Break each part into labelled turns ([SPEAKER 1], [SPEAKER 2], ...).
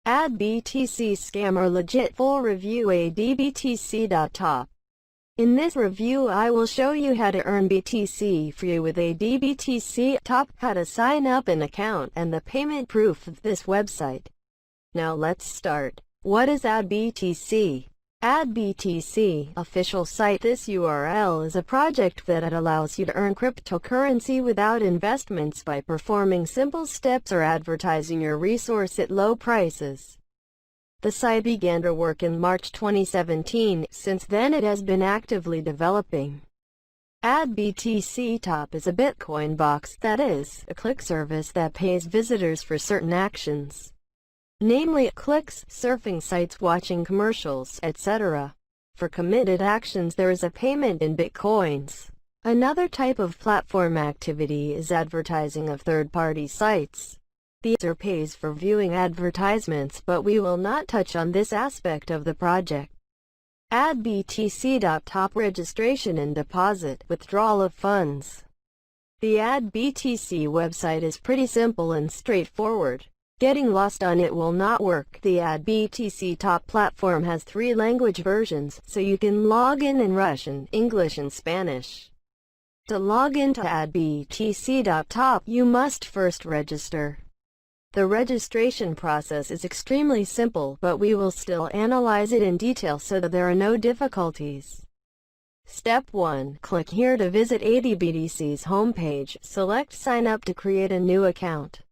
[SPEAKER 1] adBTC scam or legit full review adBTC.TOP. In this review I will show you how to earn BTC free with adBTC.TOP, how to sign up an account, and the payment proof of this website. Now let's start. What is adBTC? adBTC official site. This URL is a project that allows you to earn cryptocurrency without investments by performing simple steps or advertising your resource at low prices. The site began to work in March 2017. Since then it has been actively developing. adBTC.TOP is a Bitcoin box, that is, a click service that pays visitors for certain actions, namely clicks, surfing sites, watching commercials, etc. For committed actions there is a payment in Bitcoins. Another type of platform activity is advertising of third-party sites. The user pays for viewing advertisements, but we will not touch on this aspect of the project. adBTC.TOP registration and deposit, withdrawal of funds. The adBTC website is pretty simple and straightforward. Getting lost on it will not work. The adBTC.TOP platform has 3 language versions, so you can log in Russian, English and Spanish. To log into adBTC.TOP, you must first register. The registration process is extremely simple, but we will still analyze it in detail so that there are no difficulties. Step 1. Click here to visit adBTC's homepage. Select Sign Up to create a new account.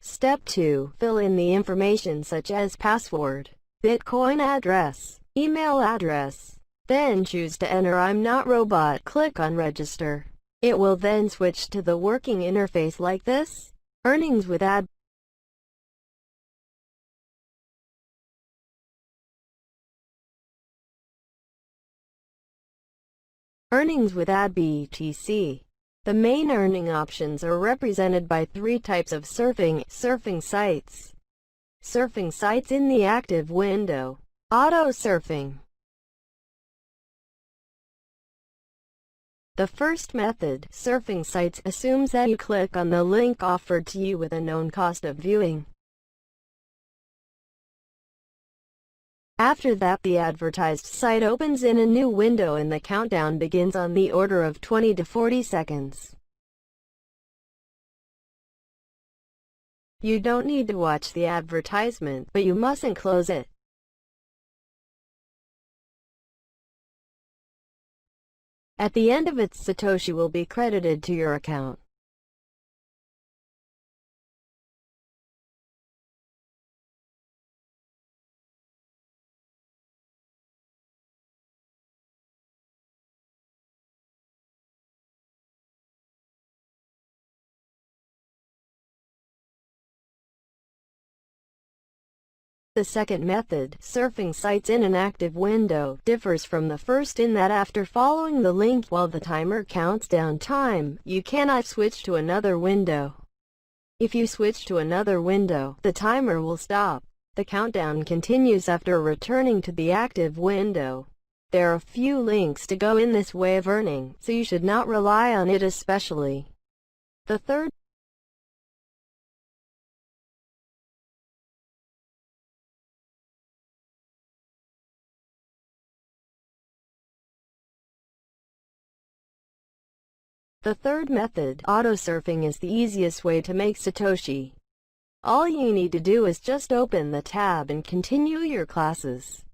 [SPEAKER 1] Step 2. Fill in the information such as password, Bitcoin address, email address. Then choose to enter I'm not robot. Click on Register. It will then switch to the working interface like this. Earnings with adBTC. The main earning options are represented by 3 types of surfing sites. Surfing sites in the active window. Auto surfing. The first method, surfing sites, assumes that you click on the link offered to you with a known cost of viewing. After that, the advertised site opens in a new window and the countdown begins on the order of 20 to 40 seconds. You don't need to watch the advertisement, but you mustn't close it. At the end of it, Satoshi will be credited to your account. The second method, surfing sites in an active window, differs from the first in that after following the link while the timer counts down time, you cannot switch to another window. If you switch to another window, the timer will stop. The countdown continues after returning to the active window. There are few links to go in this way of earning, so you should not rely on it especially. The third method, auto-surfing, is the easiest way to make Satoshi. All you need to do is just open the tab and continue your classes.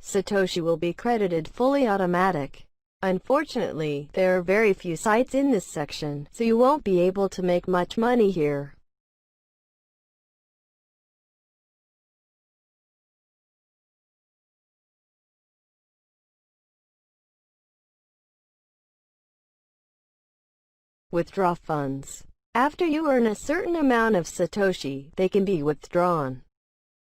[SPEAKER 1] Satoshi will be credited fully automatic. Unfortunately, there are very few sites in this section, so you won't be able to make much money here. Withdraw funds. After you earn a certain amount of Satoshi, they can be withdrawn.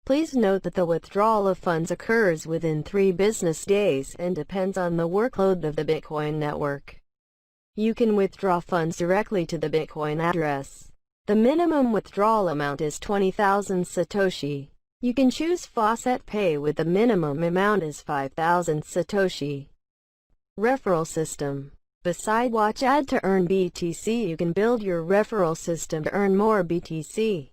[SPEAKER 1] Please note that the withdrawal of funds occurs within 3 business days and depends on the workload of the Bitcoin network. You can withdraw funds directly to the Bitcoin address. The minimum withdrawal amount is 20,000 Satoshi. You can choose Faucet Pay with the minimum amount is 5,000 Satoshi. Referral system. Besides watch ad to earn BTC, you can build your referral system to earn more BTC.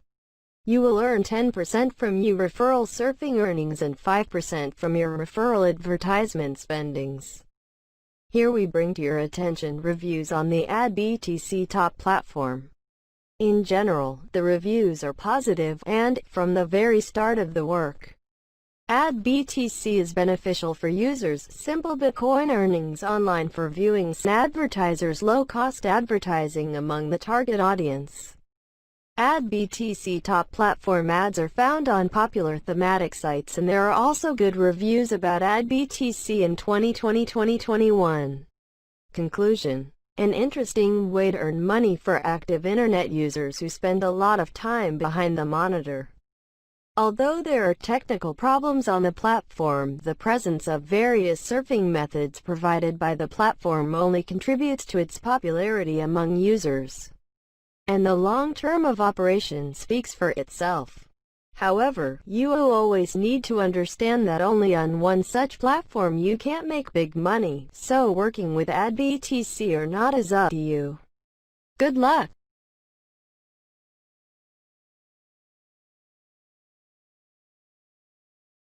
[SPEAKER 1] You will earn 10% from your referral surfing earnings and 5% from your referral advertisement spendings. Here we bring to your attention reviews on the adBTC.TOP platform. In general, the reviews are positive, and, from the very start of the work, adBTC is beneficial for users, simple Bitcoin earnings online for viewing advertisers, low-cost advertising among the target audience. adBTC.TOP platform ads are found on popular thematic sites, and there are also good reviews about adBTC in 2020-2021. Conclusion: an interesting way to earn money for active internet users who spend a lot of time behind the monitor. Although there are technical problems on the platform, the presence of various surfing methods provided by the platform only contributes to its popularity among users, and the long term of operation speaks for itself. However, you will always need to understand that only on one such platform you can't make big money, so working with adBTC or not is up to you. Good luck!